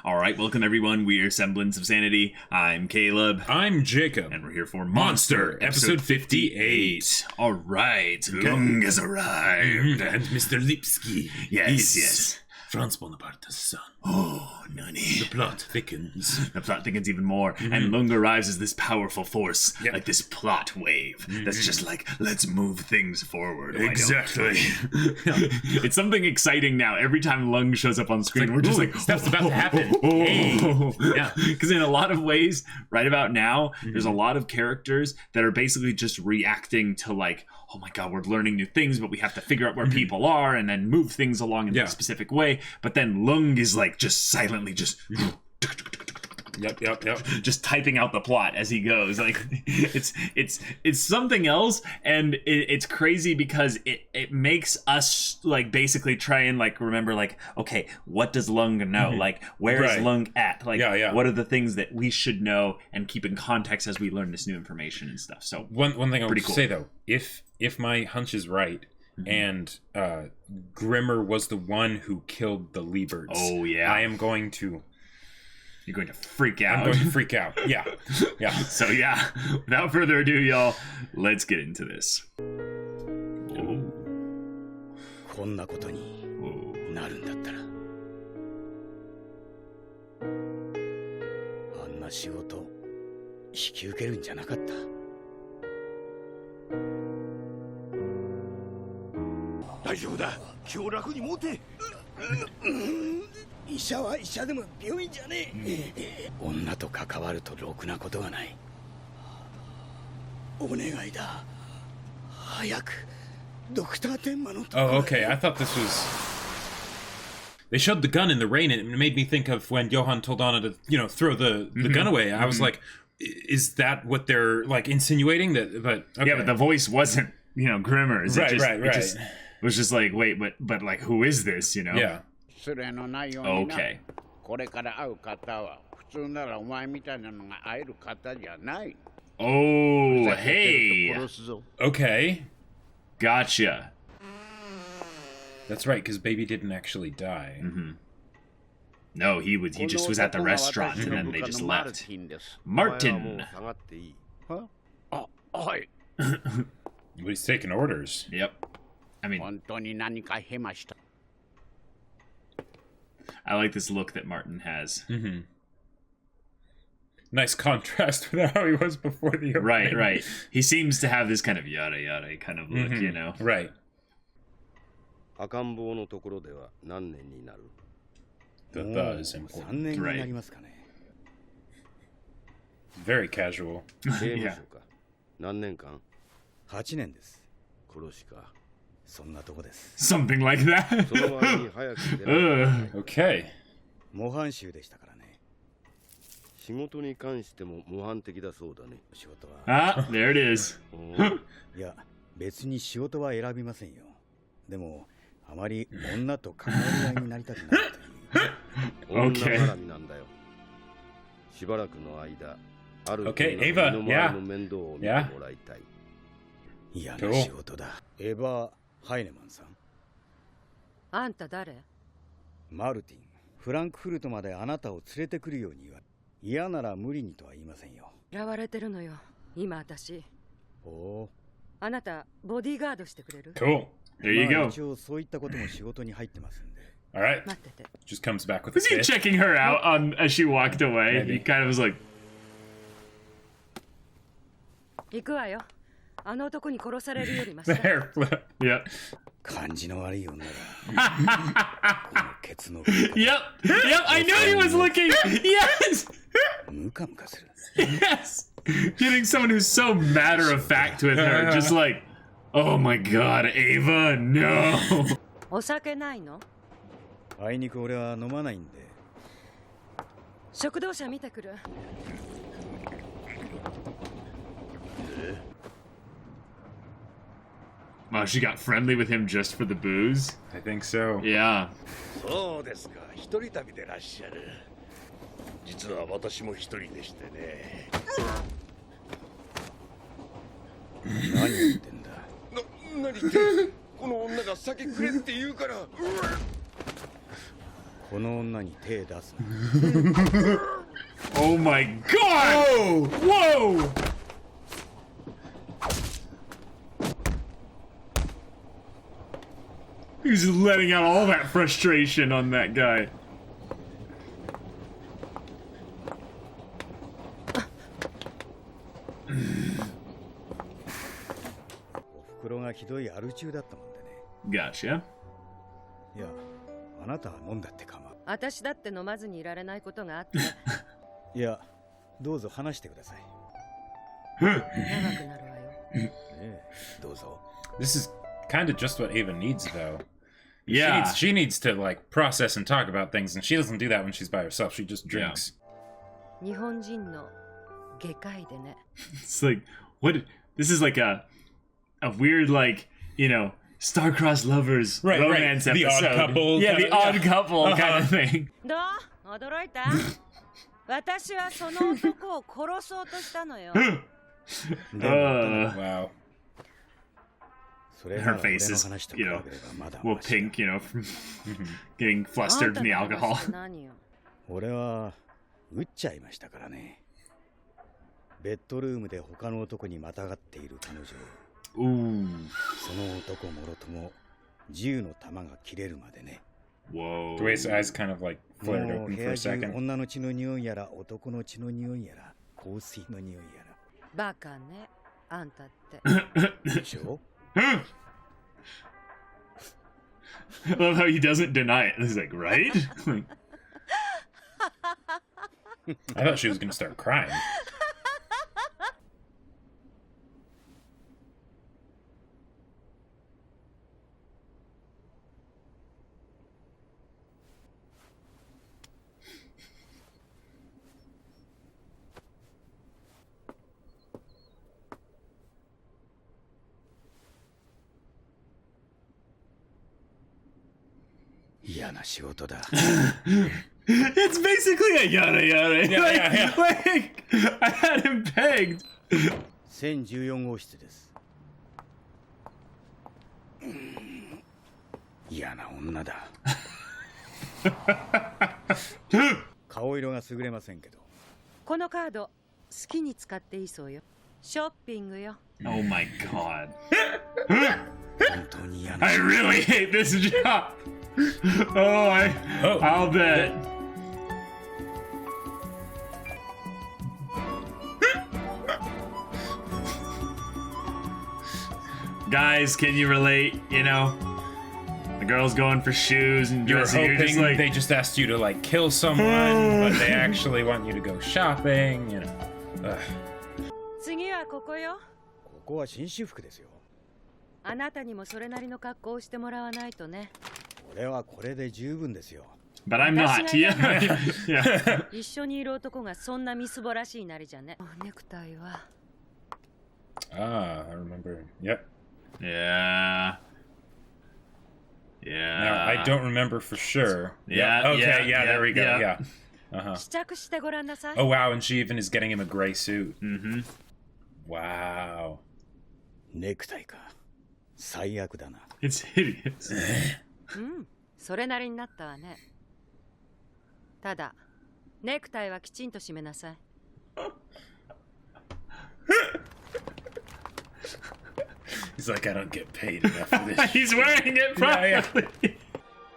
All right, welcome everyone. We are Semblance of Sanity. I'm Caleb. I'm Jacob. And we're here for Monster, episode 58. All right, Lung has arrived. And Mr. Lipsky Yes. Franz Bonaparte's son. Oh, nunny. The plot thickens. The plot thickens even more, and Lung arrives as this powerful force, Yep. like this plot wave that's just like, let's move things forward. Why don't Exactly. we? It's something exciting now. Every time Lung shows up on screen, we're just like, stuff's about to happen. Hey. Yeah, because in a lot of ways, right about now, there's a lot of characters that are basically just reacting to like, oh my god, we're learning new things, but we have to figure out where people are and then move things along in a specific way. But then Lung is like just silently just Yep. just typing out the plot as he goes. Like it's something else, and it's crazy because it makes us like basically try and like remember like, okay, what does Lung know? Like where is Lung at? Like what are the things that we should know and keep in context as we learn this new information and stuff. So one thing I would cool. say though, if my hunch is right, and Grimmer was the one who killed the Lieberts. Oh yeah, I am going to. You're going to freak out. I'm going to freak out. Yeah. So yeah, without further ado, y'all, let's get into this. こんなことになるんだったらあんな仕事引き受けるんじゃなかった大丈夫だ今日楽に持て医者は医者でも病院じゃねえ女と関わるとろくなことがないお願いだ早く Oh, okay. I thought this was. They showed the gun in the rain, and it made me think of when Johan told Anna to, throw the gun away. I was like, "Is that what they're like insinuating?" That, but okay. Yeah, but the voice wasn't, Grimmer's. Right. It was just like, wait, but like, who is this? Yeah. Okay. これから会う方は普通ならお前みたいなのが会える方じゃない。Oh, hey. Okay. Gotcha. That's right, because Baby didn't actually die. No, he just was at the restaurant and then they just left. Martin. Huh? Oh, oi. But he's taking orders. Yep. I mean, 本当に何かへました。 I like this look that Martin has. Nice contrast with how he was before the opening. Right. He seems to have this kind of yada yada kind of look, Right. 赤ん坊のところでは何年になる The is important. 3年になりますかね Very casual. 刑務所か何年間8年です殺しか そんなとこです Something like that. その前に早く出ない Okay. 模範囚でしたからね仕事に関しても模範的だそうだね仕事は Ah, there it is. いや別に仕事は選びませんよでもあまり女と関わり合いになりたくないという女絡みなんだよしばらくの間ある Okay, 身 Ava, の回りの面倒を見てもらいたい嫌な仕事だエヴァ・ハイネマンさんあんた誰マルティンフランクフルトまであなたを連れてくるように言わ嫌なら無理にとは言いませんよ嫌われてるのよ今私おおあなたボディーガードしてくれる Cool. There you まあ go. 一応そういったことも仕事に入ってますんで All right. 待ってて Just comes back with a Was he fish. checking her out as she walked away? Maybe. He kind of was like, 行くわよあの男に殺されるよりマシ The だ hair flip. yep. 感じの悪い女だこのケツの Yep. I knew he was looking. Yes. ムカムカする Yes. Getting someone who's so matter of fact with her. Just like, oh my god, Ava, no. お酒ないのあいにく俺は飲まないんで食堂車見てくる Wow, she got friendly with him just for the booze. I think so. Yeah. そうですか一人旅でらっしゃる実は私も一人でしてね何言ってんだ何言ってこの女が酒くれって言うからこの女に手出すな。Oh my god! Whoa! He's letting out all that frustration on that guy. お袋がひどいアル中だったもんでね。 Gotcha. いや、あなたは飲んだって構う。私だって飲まずにいられないことがあっていや、どうぞ話してください。長くなるわよ。ええ、どうぞ。 This is kind of just what Ava needs, though. Yeah. She needs to like process and talk about things, and she doesn't do that when she's by herself. She just drinks. 日本人の外科医でね。 It's like, what? This is like a weird, like, you know, star-crossed lovers Right, romance right. The episode. Odd Couple Yeah, the kinda- odd couple kind of thing. どう？驚いた？私はその男を殺そうとしたのよ。Wow. それな Her ら face 俺の is, 話と you 比 know, べればまだ well, マシだ。 pink, you know, from getting flustered from the あんたの alcohol. 話って何よ？俺は撃っちゃいましたからね。ベッドルームで他の男にまたがっている彼女を、 Ooh. その男もろとも銃の弾が切れるまでね。 Whoa. The way his eyes kind of like も flared う open 部 for a 屋中 second. 女の血の匂いやら男の血の匂いやら香水の匂いやバカね。あんたって。らでしょ。 I love how he doesn't deny it. He's like, right? Like, I thought she was gonna start crying. it's basically a yada yada. Yeah, like, yeah, yeah. like, I had him pegged. 1014号室です。嫌な女だ。顔色が優れませんけど。このカード好きに使っていいそうよ。ショッピングよ。 Oh my god. 本当に嫌な。 I really hate this job. I'll bet. Guys, can you relate? You know, the girl's going for shoes and You're dressing. You're hoping just like, they just asked you to like kill someone, but they actually want you to go shopping. You know. Ugh. 次はここよ。ここは紳士服ですよ。あなたにもそれなりの格好をしてもらわないとね。俺はこれで十分ですよ。 but I'm not. Yeah. Yeah. 一緒にいる男がそんなみすぼらしいなりじゃね。ネクタイは。 Ah, I remember. Yep. Yeah. Now I don't remember for sure. Yeah, Yep. Okay. yeah, Yeah. There we go. yeah. Yeah. Uh-huh. 試着してごらんなさい。 Oh wow, and she even is getting him a gray suit. Mm-hmm. Wow. ネクタイか。最悪だな。 It's hideous. うん、それなりになったわね。ただ、ネクタイはきちんと締めなさい。He's like, I don't get paid enough for this. He's wearing it properly. Yeah,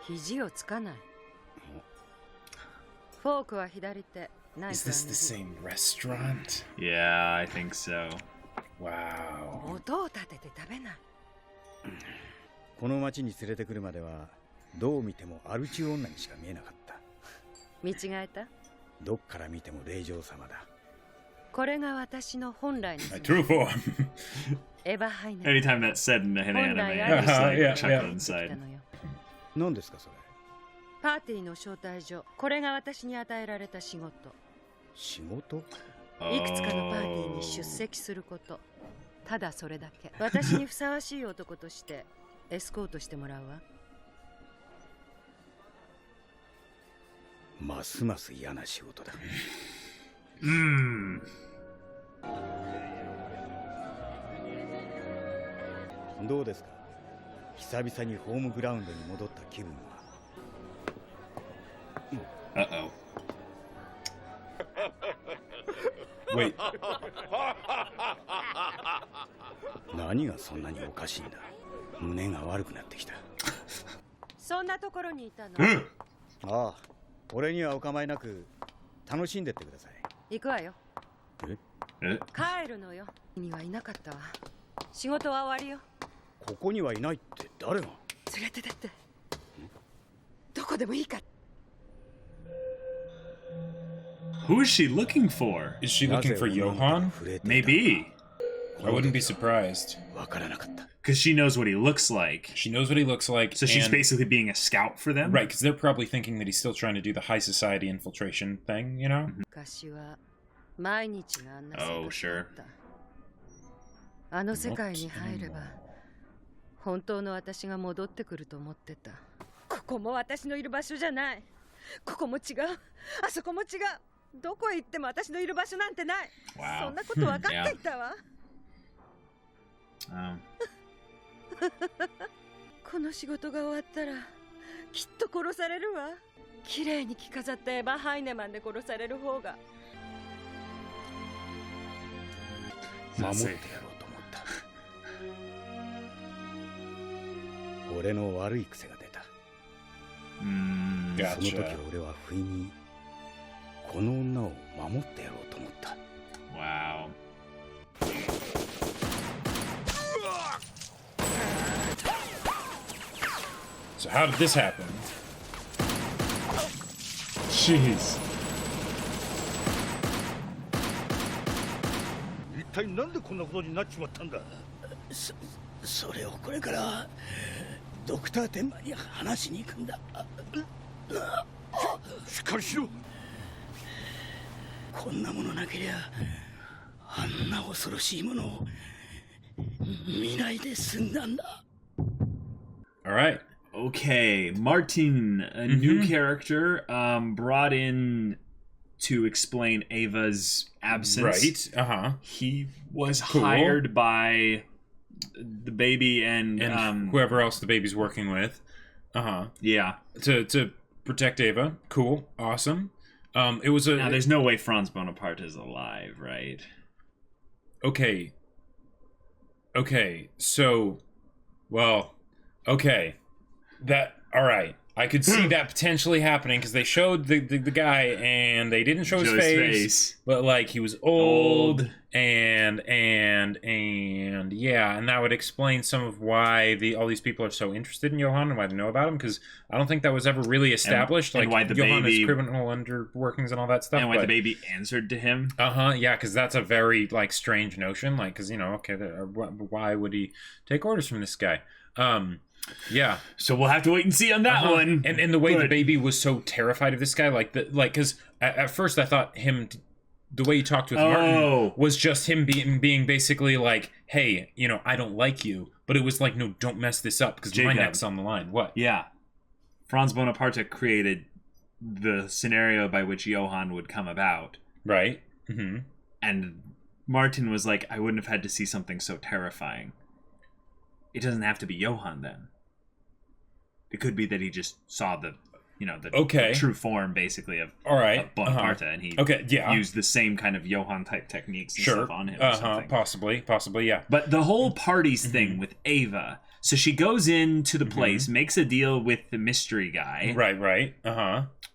肘をつかない。フォークは左手、ナイ Is フは this the 右。 same restaurant? Yeah, I think so. Wow. 音を立てて食べない。この町に連れてくるまではどう見てもアル中女にしか見えなかった。見違えた？どっから見ても令嬢様だ。これが私の本来の My 姿 true form. エヴァハイネ。 Anytime that's said in an anime, 本来 I just like Yeah, chuckle yeah. 来 inside. たのよ。何ですかそれ。パーティーの招待状。これが私に与えられた仕事。仕事？いくつかのパーティーに出席すること。ただそれだけ。私にふさわしい男としてエスコートしてもらうわ。ますます嫌な仕事だ。どうですか。久々にホームグラウンドに戻った気分は。Uh-oh. Wait. 何がそんなにおかしいんだ。胸が悪くなってきた。そんなところにいたの。ああ、俺にはお構いなく楽しんでってください。行くわよ。え帰るのよ。にはいなかったわ。仕事は終わりよ。ここにはいないって誰が？連れてって。どこでもいいから。Who is she looking for? Is she looking for Johan? Maybe. I wouldn't be surprised. わからなかった。 Because she knows what he looks like. She knows what he looks like. So she's and- basically being a scout for them? Right, because they're probably thinking that he's still trying to do the high society infiltration thing, you know? 昔は毎日があんな生 Oh, 活だ sure. った。あの世界に入れば本当の私が戻ってくると思ってた。ここも私のいる場所じゃない。ここも違う。あそこも違う。どこへ行っても私のいる場所なんてない。 Wow. そんなこと分かっていたわ。この仕事が終わったらきっと殺されるわ。綺麗に着飾ったエヴァ・ハイネマンで殺される方が。守ってやろうと思った。俺の悪い癖が出た。その時 Gotcha. 俺は不意にこの女を守ってやろうと思った。 Wow. So how did this happen? Jeez. 一体なんでこんなことになっちまったんだ。それをこれからドクター天馬に話しに行くんだ。しっかりしろ。こんなものなけりゃあんな恐ろしいものを見ないで済んだんだ。 All right. Okay, Martin, a new character, brought in to explain Ava's absence. Right. Uh-huh. He was Cool. hired by the baby and whoever else the baby's working with. Uh-huh. yeah. To protect Ava. Cool. Awesome. It was a... Now, there's no way Franz Bonaparte is alive, right? Okay. Okay, so... Well... Okay. That... Alright. I could see that potentially happening, because they showed the guy, and they didn't show his face. But, like, he was old. And yeah, and that would explain some of why all these people are so interested in Johan and why they know about him, because I don't think that was ever really established. And like why the Johan baby, is criminal underworkings and all that stuff. And why the baby answered to him. Yeah, because that's a very like strange notion. Like, because okay, why would he take orders from this guy? Yeah. So we'll have to wait and see on that one. And the way the baby was so terrified of this guy, because at first I thought the way he talked with Martin was just him being basically like, hey, I don't like you. But it was like, no, don't mess this up because my neck's on the line. What? Yeah. Franz Bonaparte created the scenario by which Johan would come about. Right. Mm-hmm. And Martin was like, I wouldn't have had to see something so terrifying. It doesn't have to be Johan then. It could be that he just saw the true form, basically, of Bonaparte, and he used the same kind of Johan-type techniques and stuff on him or something. Possibly, yeah. But the whole parties thing with Ava, so she goes into the place, makes a deal with the mystery guy. Right,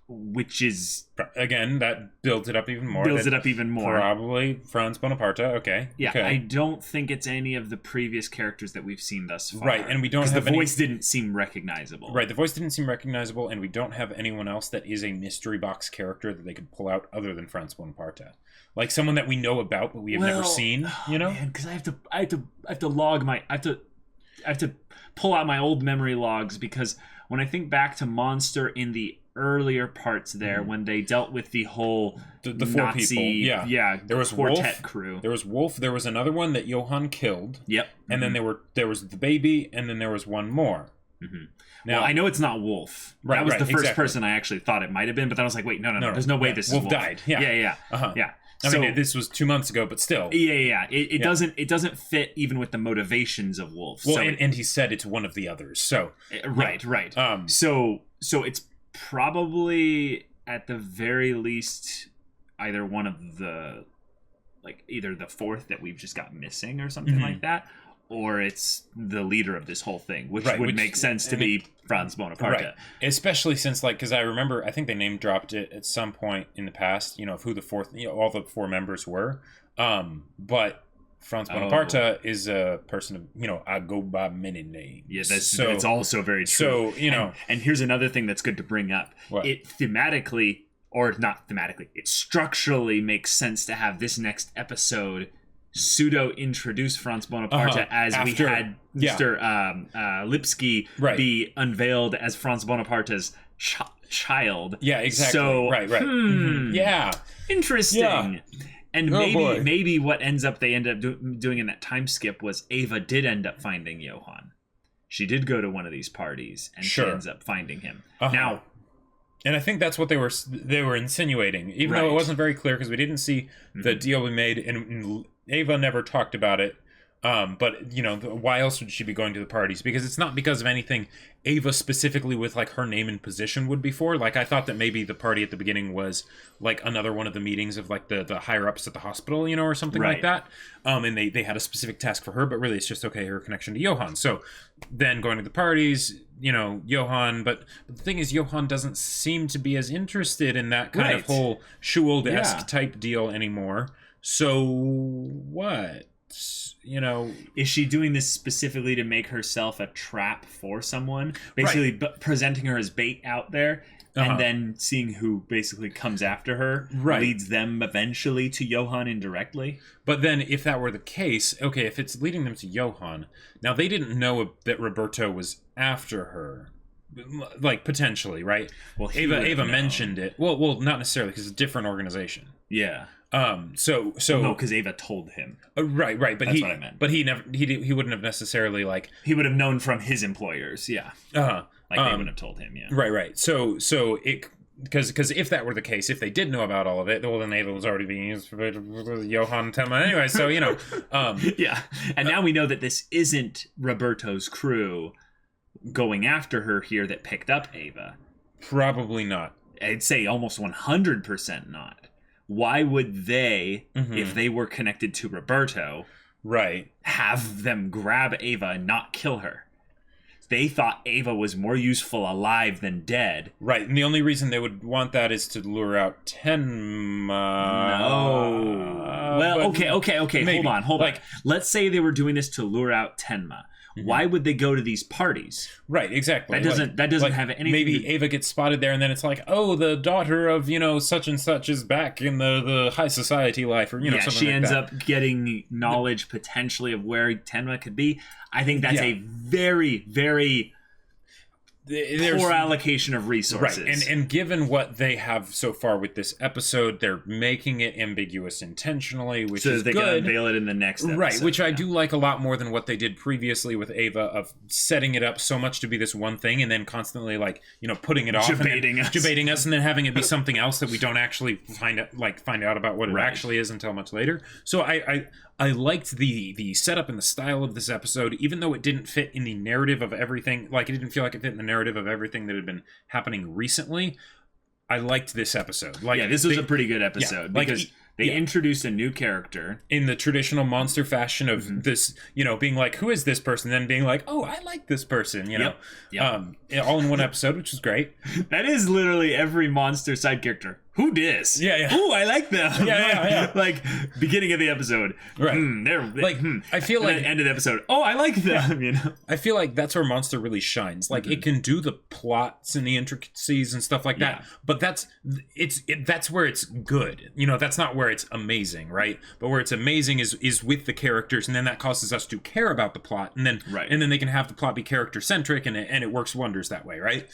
which is... Again, that builds it up even more. Probably Franz Bonaparte, okay. Yeah, okay. I don't think it's any of the previous characters that we've seen thus far. Right, and we don't have the voice didn't seem recognizable. Right, the voice didn't seem recognizable, and we don't have anyone else that is a mystery box character that they could pull out other than Franz Bonaparte. Like someone that we know about but we have never seen, because I have to log my I have to pull out my old memory logs, because when I think back to Monster in the earlier parts there, when they dealt with the whole the four Nazi, people, there was quartet Wolf, crew. There was Wolf. There was another one that Johan killed. Yep. And then there was the baby, and then there was one more. Mm-hmm. Now I know it's not Wolf. Right, that was the first person I actually thought it might have been, but then I was like, wait, no. There's no way this Wolf is Wolf. Died. Yeah. I mean, this was 2 months ago, but still. Yeah. It doesn't fit even with the motivations of Wolf. Well, and he said it's one of the others. So right. So it's probably at the very least either one of the, like, either the fourth that we've just got missing or something like that, or it's the leader of this whole thing, which would make sense to be Franz Bonaparte. Right. Especially since, like, because I remember, I think they name dropped it at some point in the past, of who the fourth, all the four members were. But Franz Bonaparte is a person of, I go by many names. Yeah, that's also very true. So, and here's another thing that's good to bring up. What? It thematically, or not thematically, it structurally makes sense to have this next episode pseudo-introduce Franz Bonaparte as we had Mr. Lipsky be unveiled as Franz Bonaparte's child. Yeah, exactly. So, right. Yeah. Interesting. Yeah. And maybe what they end up doing in that time skip was Ava did end up finding Johann. She did go to one of these parties, and she ends up finding him. Now, and I think that's what they were insinuating, even though it wasn't very clear because we didn't see the deal we made, and Ava never talked about it. But why else would she be going to the parties? Because it's not because of anything Ava specifically with like her name and position would be for. Like, I thought that maybe the party at the beginning was like another one of the meetings of like the higher ups at the hospital, or something like that. And they had a specific task for her, but really it's just her connection to Johann. So then going to the parties, Johann, but the thing is Johann doesn't seem to be as interested in that kind of whole Schuld-esque type deal anymore. So what? Is she doing this specifically to make herself a trap for someone, basically presenting her as bait out there, and then seeing who basically comes after her leads them eventually to Johann indirectly? But then if that were the case, okay, if it's leading them to Johann, now they didn't know that Roberto was after her, like potentially, right? Well, Ava mentioned it. Well, not necessarily, because it's a different organization. Yeah. So no, because Ava told him. Right. But that's what I meant. But he wouldn't have necessarily like. He would have known from his employers. Yeah. Like they wouldn't have told him. Yeah. Right. So it. Because if that were the case, if they did know about all of it, well, then Ava was already being used for Johann Telma anyway. So yeah. And now we know that this isn't Roberto's crew going after her here that picked up Ava. Probably not. I'd say almost 100% not. Why would they, if they were connected to Roberto, have them grab Ava and not kill her? They thought Ava was more useful alive than dead. Right, and the only reason they would want that is to lure out Tenma. No. Well, okay. Maybe. Hold on. Let's say they were doing this to lure out Tenma. Why would they go to these parties? Right, exactly. That doesn't have anything. Maybe Ava gets spotted there, and then it's like, oh, the daughter of such and such is back in the high society life, or something she like ends that. up getting knowledge potentially of where Tenma could be. I think that's a very, very poor allocation of resources. Right, and given what they have so far with this episode, they're making it ambiguous intentionally, which is good. So they can unveil it in the next episode. Right, which I do like a lot more than what they did previously with Ava, of setting it up so much to be this one thing and then constantly putting it off, debating us, and then having it be something else that we don't actually find out about what it actually is until much later. So I liked the setup and the style of this episode, even though it didn't fit in the narrative of everything. Like, it didn't feel like it fit in the narrative of everything that had been happening recently. I liked this episode. This was a pretty good episode because they introduced a new character in the traditional monster fashion of this, being like, who is this person? Then being like, oh, I like this person, all in one episode, which was great. That is literally every monster side character. Who dis? Yeah. Ooh, I like them. Yeah. Like, beginning of the episode. Right. I feel like end of the episode. Oh, I like them. I feel like that's where Monster really shines. Like, it can do the plots and the intricacies and stuff like that. But that's where it's good. That's not where it's amazing, right? But where it's amazing is with the characters, and then that causes us to care about the plot, and then they can have the plot be character centric, and it works wonders that way, right?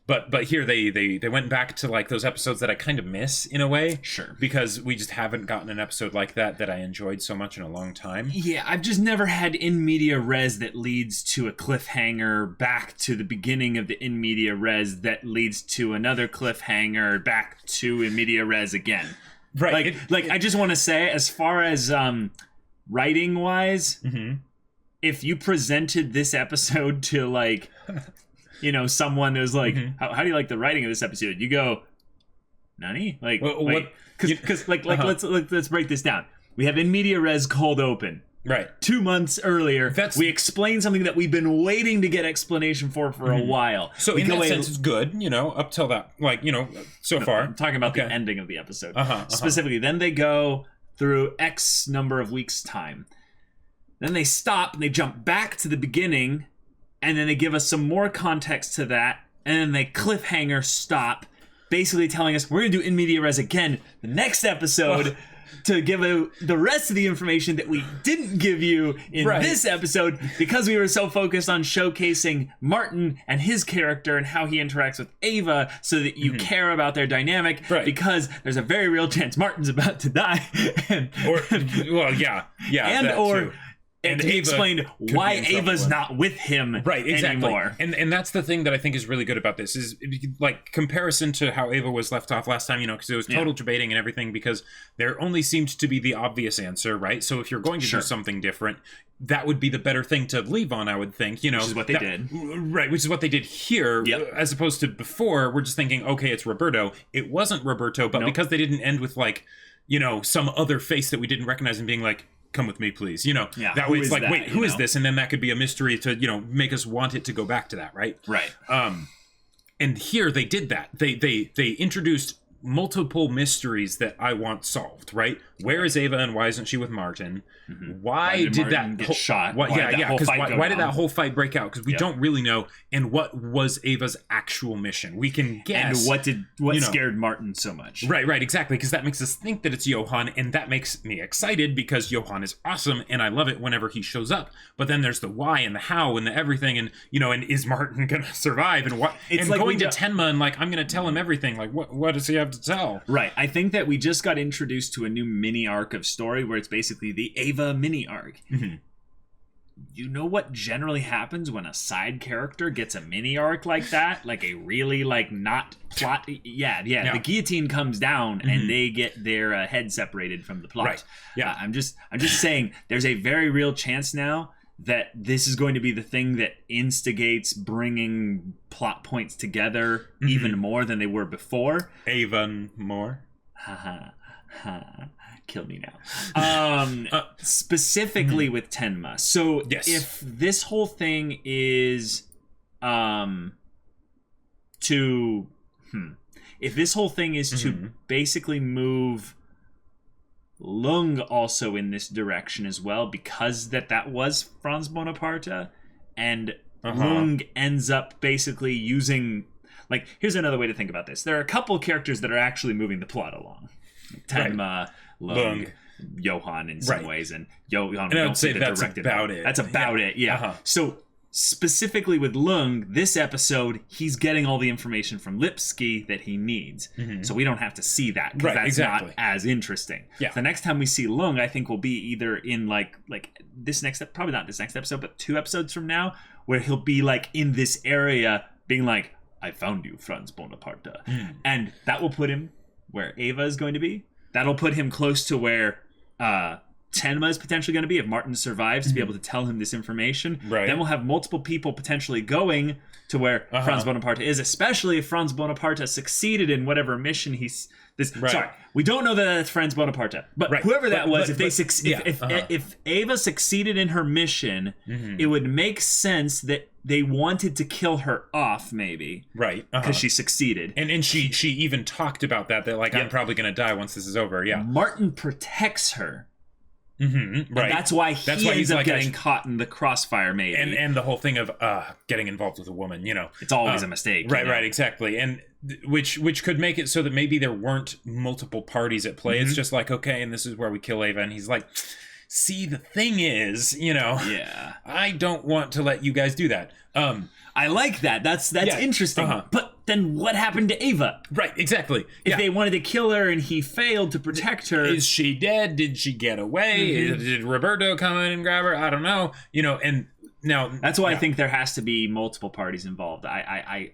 But here they went back to like those episodes that I kind of miss in a way. Sure. Because we just haven't gotten an episode like that I enjoyed so much in a long time. Yeah, I've just never had in media res that leads to a cliffhanger back to the beginning of the in media res that leads to another cliffhanger back to in media res again. Right. I just want to say, as far as writing wise, if you presented this episode to someone who's like, how do you like the writing of this episode? You go, Nani? Like, Well, wait, because let's break this down. We have in media res cold open. Right. 2 months earlier, we explain something that we've been waiting to get explanation for a while. So in that sense, it's good, up till that, so far. I'm talking about the ending of the episode. Specifically, then they go through X number of weeks' time. Then they stop, and they jump back to the beginning, and then they give us some more context to that, and then they cliffhanger stop, basically telling us, we're going to do in media res again the next episode, to give out the rest of the information that we didn't give you in this episode, because we were so focused on showcasing Martin and his character and how he interacts with Ava, so that you care about their dynamic, because there's a very real chance Martin's about to die. And he explained why Ava's not with him anymore. And that's the thing that I think is really good about this, is like comparison to how Ava was left off last time, because it was total debating and everything, because there only seemed to be the obvious answer, right? So if you're going to do something different, that would be the better thing to leave on, I would think, Which is what they did. Right, which is what they did here, as opposed to before, we're just thinking, okay, it's Roberto. It wasn't Roberto, but because they didn't end with some other face that we didn't recognize and being like, come with me, please. That way it's like, wait, who is this? And then that could be a mystery to, make us want it to go back to that, right? Right. And here they did that. They introduced multiple mysteries that I want solved, right? Where is Ava and why isn't she with Martin? Why did Martin get shot? Why did that whole fight break out? Because we don't really know. And what was Ava's actual mission? We can guess. And what scared Martin so much? Right, exactly. Because that makes us think that it's Johan, and that makes me excited because Johan is awesome, and I love it whenever he shows up. But then there's the why and the how and the everything, and and is Martin gonna survive? And what? It's like going to Tenma and I'm gonna tell him everything. Like what does he have to tell? Right. I think that we just got introduced to a new mini arc of story where it's basically the Ava mini arc. You know what generally happens when a side character gets a mini arc like that, like a really not plot? Yeah. The guillotine comes down and they get their head separated from the plot. Right. Yeah. I'm just saying there's a very real chance now that this is going to be the thing that instigates bringing plot points together even more than they were before. Even more. Kill me now. Specifically with Tenma. So if this whole thing is if this whole thing is to basically move Lung also in this direction as well, because that was Franz Bonaparte, and Lung ends up basically using, here's another way to think about this. There are a couple of characters that are actually moving the plot along. Tenma, Lung, Johan in some ways, and Johan. And I would say that's about it. That's about it. Yeah. So specifically with Lung, this episode, he's getting all the information from Lipsky that he needs. So we don't have to see that, because that's not as interesting. Yeah. The next time we see Lung, I think will be either in this next, probably not this next episode, but 2 episodes from now, where he'll be in this area being like, I found you, Franz Bonaparte. And that will put him where Ava is going to be. That'll put him close to where Tenma is potentially going to be, if Martin survives, to be able to tell him this information. Right. Then we'll have multiple people potentially going to where Franz Bonaparte is, especially if Franz Bonaparte succeeded in whatever mission he's... Sorry, we don't know that that's Franz Bonaparte, but whoever that was, if Ava succeeded in her mission, it would make sense that they wanted to kill her off, maybe, because she succeeded, and she even talked about that I'm probably gonna die once this is over. Martin protects her. Right. And that's why he ends up getting caught in the crossfire, maybe. And the whole thing of getting involved with a woman, it's always a mistake. Right, exactly. And which could make it so that maybe there weren't multiple parties at play. It's just okay, and this is where we kill Ava, and he's like, see, the thing is, I don't want to let you guys do that. I like that. That's interesting. But then what happened to Ava? Right, exactly. If they wanted to kill her and he failed to protect her, is she dead? Did she get away? Did Roberto come in and grab her? I don't know. And now that's why I think there has to be multiple parties involved. I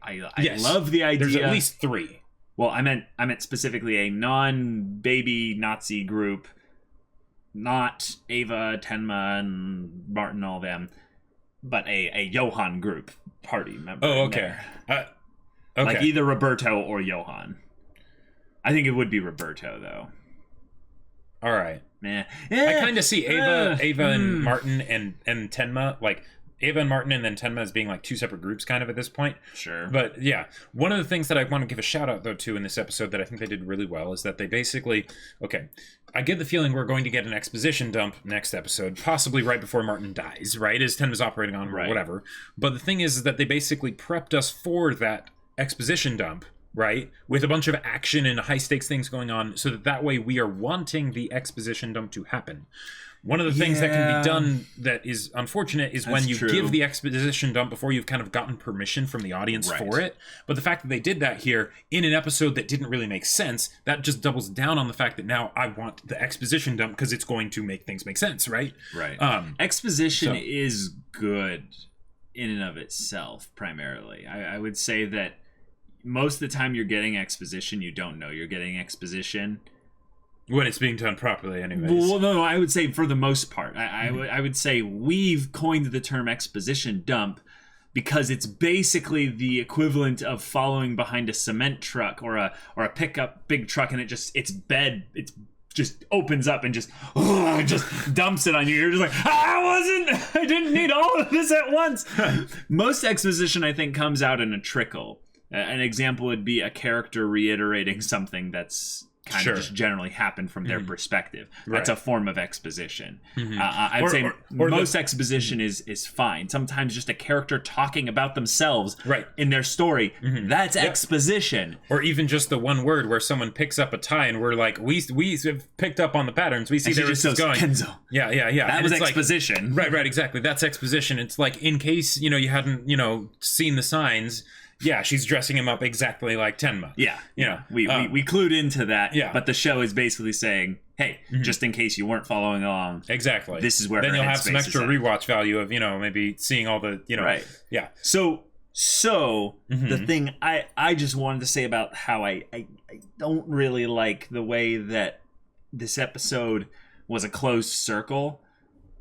love the idea. There's at least 3. Well, I meant specifically a non-baby Nazi group, not Ava, Tenma, and Martin, all them, but a Johan group party member. Oh, okay. Okay. Either Roberto or Johan. I think it would be Roberto though. All right. Meh. I kind of see Ava and Martin and Tenma, like Ava and Martin and then Tenma as being like two separate groups kind of at this point. Sure. But yeah, one of the things that I want to give a shout out though to in this episode that I think they did really well is that they basically, okay, I get the feeling we're going to get an exposition dump next episode, possibly right before Martin dies, right? As Tenma's operating on or whatever. But the thing is that they basically prepped us for that exposition dump, right, with a bunch of action and high stakes things going on, so that way we are wanting the exposition dump to happen. One of the things that can be done that is unfortunate is when you give the exposition dump before you've kind of gotten permission from the audience for it. But the fact that they did that here in an episode that didn't really make sense, that just doubles down on the fact that now I want the exposition dump because it's going to make things make sense, right? Right. Exposition is good in and of itself, primarily. I would say that most of the time you're getting exposition, you don't know you're getting exposition. When it's being done properly, anyways. Well, no, I would say for the most part. I would say we've coined the term exposition dump because it's basically the equivalent of following behind a cement truck or a pickup big truck, and it just opens up and just dumps it on you. You're just like, I didn't need all of this at once. Most exposition, I think, comes out in a trickle. An example would be a character reiterating something that's kind of just generally happened from their perspective. That's a form of exposition. I'd say most exposition is fine. Sometimes just a character talking about themselves in their story, that's exposition. Or even just the one word where someone picks up a tie and we're like, we have picked up on the patterns. We see where this is going. Kenzo. Yeah. That was exposition. Like, right, exactly. That's exposition. It's like, in case, you hadn't, seen the signs, yeah, she's dressing him up exactly like Tenma. Yeah. We clued into that. Yeah. But the show is basically saying, hey, just in case you weren't following along. Exactly. This is where then her you'll have some extra rewatch value of, maybe seeing all the, Right. Yeah. So the thing I just wanted to say about how I don't really like the way that this episode was a closed circle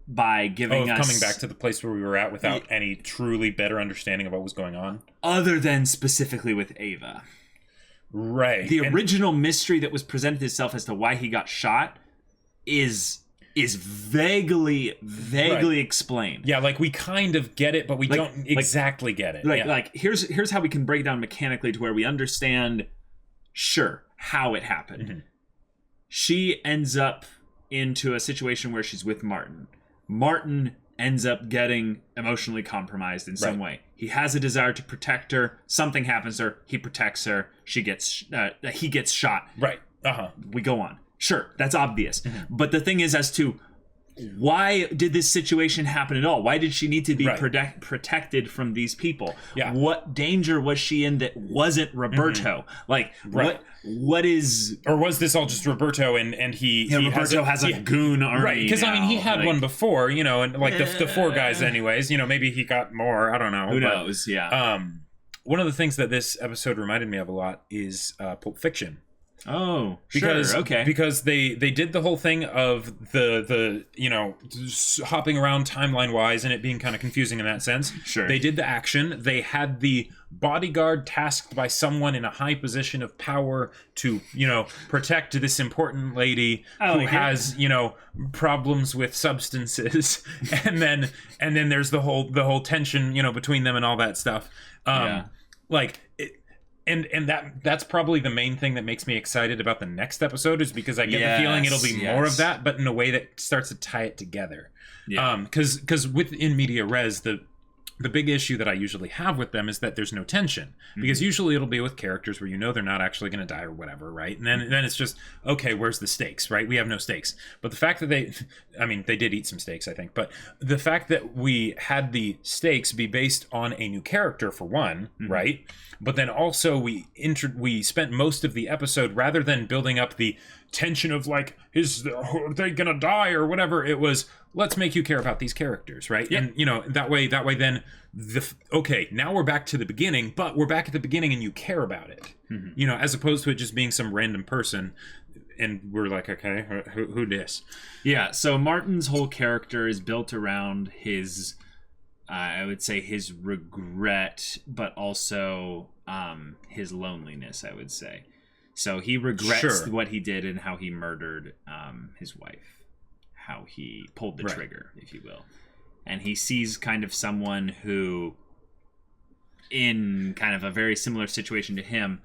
by giving us... coming back to the place where we were at without any truly better understanding of what was going on. Other than specifically with Ava. Right. The original mystery that was presented itself as to why he got shot is vaguely explained. Yeah, like we kind of get it, but we don't exactly get it. Like here's how we can break down mechanically to where we understand, how it happened. She ends up into a situation where she's with Martin. Martin ends up getting emotionally compromised in some way. He has a desire to protect her. Something happens to her. He protects her. He gets shot. Right. We go on. Sure, that's obvious. But the thing is as to why did this situation happen at all? Why did she need to be protected from these people? Yeah. What danger was she in that wasn't Roberto? Like, what is... Or was this all just Roberto and he Roberto has a goon army. Right, because I mean, he had one before, and like the four guys anyways, maybe he got more, I don't know. Who knows, yeah. One of the things that this episode reminded me of a lot is Pulp Fiction. Oh, because okay. Because they did the whole thing of the hopping around timeline wise and it being kind of confusing in that sense. Sure. They did the action. They had the bodyguard tasked by someone in a high position of power to protect this important lady who has problems with substances, and then there's the whole tension between them and all that stuff. And that's probably the main thing that makes me excited about the next episode is because I get the feeling it'll be more of that, but in a way that starts to tie it together. Yeah. Because within media res, the big issue that I usually have with them is that there's no tension. Because usually it'll be with characters where they're not actually going to die or whatever, right? And then it's just, okay, where's the stakes, right? We have no stakes. But the fact that they did eat some steaks, I think. But the fact that we had the stakes be based on a new character, for one, right? But then also we spent most of the episode, rather than building up the tension of like, are they gonna die or whatever, it was, let's make you care about these characters, right? Yep. And that way then now we're back to the beginning, but we're back at the beginning and you care about it, as opposed to it just being some random person and we're like, okay, who this? Yeah, so Martin's whole character is built around his I would say his regret, but also his loneliness, I would say. So he regrets Sure. what he did and how he murdered his wife, how he pulled the trigger, if you will. And he sees kind of someone who, in kind of a very similar situation to him,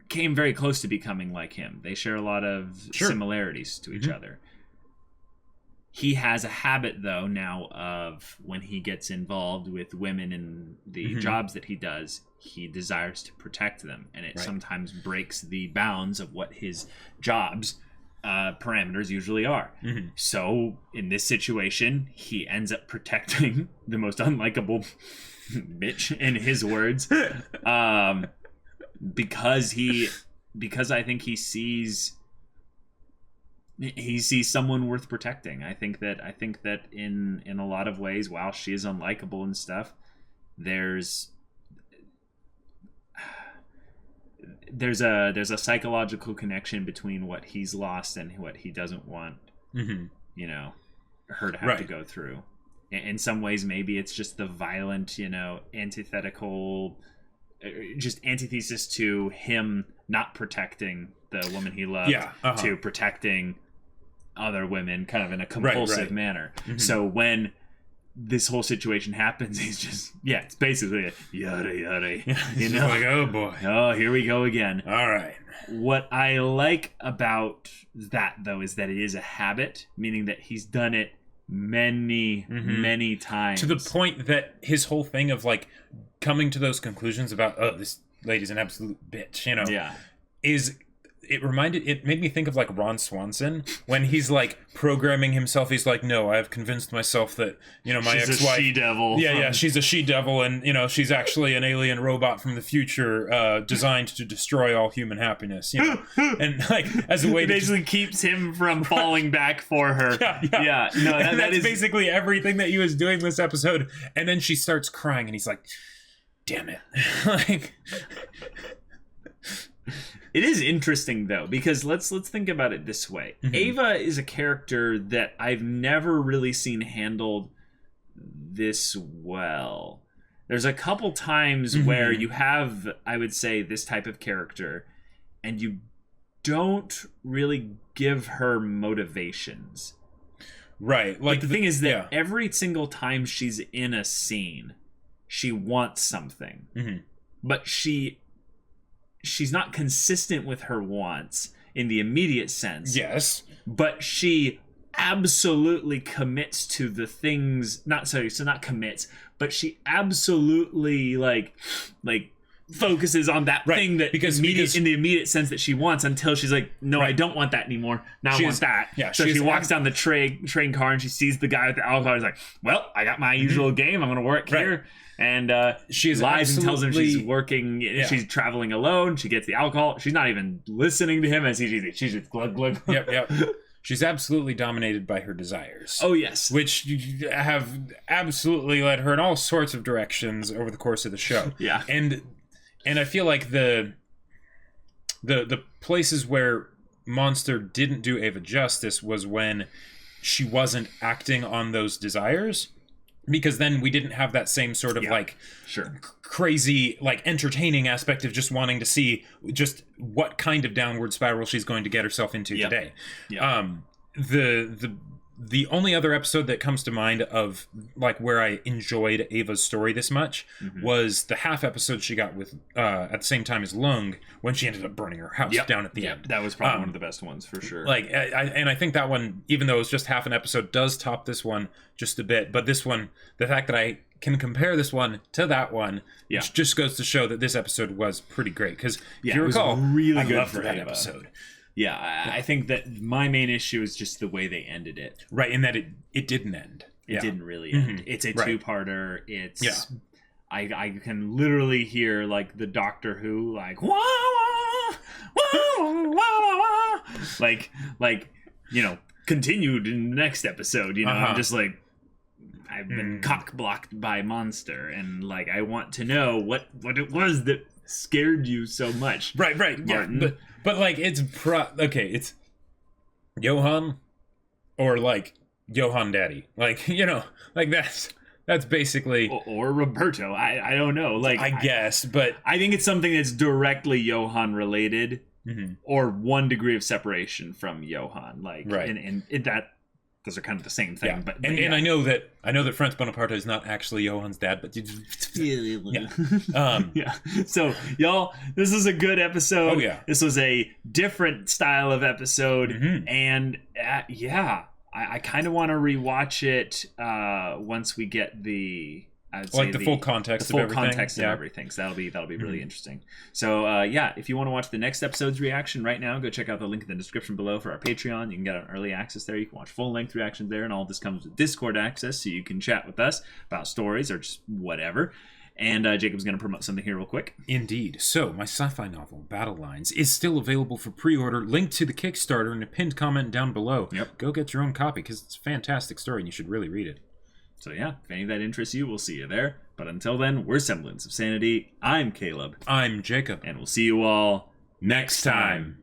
came very close to becoming like him. They share a lot of similarities to each other. He has a habit, though, now of when he gets involved with women in the jobs that he does, he desires to protect them. And it sometimes breaks the bounds of what his job's parameters usually are. So in this situation, he ends up protecting the most unlikable bitch, in his words, because I think he sees someone worth protecting. I think that in a lot of ways, while she is unlikable and stuff, there's a psychological connection between what he's lost and what he doesn't want her to have to go through. In some ways, maybe it's just the violent, antithetical, just antithesis to him not protecting the woman he loved to protecting other women kind of in a compulsive manner. So when this whole situation happens, he's just, it's basically a yada yada, like, oh boy, oh, here we go again. All right. What I like about that, though, is that it is a habit, meaning that he's done it many times, to the point that his whole thing of like coming to those conclusions about, oh, this lady's an absolute bitch, it made me think of like Ron Swanson when he's like programming himself. He's like, no, I have convinced myself that, my she's ex-wife, a she-devil. She's a she-devil, and she's actually an alien robot from the future, designed to destroy all human happiness, and like as a way to basically keeps him from falling back for her. No, that's basically everything that he was doing this episode. And then she starts crying, and he's like, damn it. Like, it is interesting, though, because let's think about it this way. Ava is a character that I've never really seen handled this well. There's a couple times where you have, I would say, this type of character, and you don't really give her motivations. Right. Like, the thing is that every single time she's in a scene, she wants something. But she's not consistent with her wants in the immediate sense. Yes. But she absolutely commits to the things, not commits, but she absolutely like focuses on that thing that because in the immediate sense that she wants, until she's like, no, I don't want that anymore. Now I want that. Yeah. So she walks down the train car and she sees the guy with the alcohol. He's like, well, I got my usual game. I'm going to work here. And she lies and tells him she's working. She's traveling alone. She gets the alcohol. She's not even listening to him as she's just glug glug. Yep. She's absolutely dominated by her desires. Oh yes, which have absolutely led her in all sorts of directions over the course of the show. Yeah, and I feel like the places where Monster didn't do Ava justice was when she wasn't acting on those desires. Because then we didn't have that same sort of crazy, like entertaining aspect of just wanting to see just what kind of downward spiral she's going to get herself into today. The only other episode that comes to mind of like where I enjoyed Ava's story this much was the half episode she got with at the same time as Lung, when she ended up burning her house down at the end. That was probably one of the best ones for sure. Like, I think that one, even though it was just half an episode, does top this one just a bit. But this one, the fact that I can compare this one to that one, just goes to show that this episode was pretty great. Because if you recall, really good I loved for that Ava. episode. Yeah, I think that my main issue is just the way they ended it. Right, in that it didn't end. It didn't really end. It's a two-parter. It's I can literally hear like the Doctor Who like wah wah wah wah wah, like continued in the next episode. I'm just like, I've been cock blocked by Monster, and like I want to know what it was that scared you so much. Right, Martin. Yeah, but like it's it's Johan or like Johan Daddy, like like That's basically... Or Roberto. I don't know. Like I guess, but... I think it's something that's directly Johan related, or 1 degree of separation from Johan. Like, right. And that... Those are kind of the same thing, yeah. but and I know that Franz Bonaparte is not actually Johan's dad, but yeah. So y'all, this is a good episode. Oh yeah, this was a different style of episode, and I kind of want to rewatch it once we get the. Like the full context of everything. So that'll be really interesting. So if you want to watch the next episode's reaction right now, go check out the link in the description below for our Patreon. You can get an early access there. You can watch full-length reactions there, and all this comes with Discord access, so you can chat with us about stories or just whatever. And Jacob's going to promote something here real quick. Indeed. So, my sci-fi novel, Battle Lines, is still available for pre-order. Link to the Kickstarter in a pinned comment down below. Yep. Go get your own copy, because it's a fantastic story, and you should really read it. So if any of that interests you, we'll see you there. But until then, we're Semblance of Sanity. I'm Caleb. I'm Jacob. And we'll see you all next time.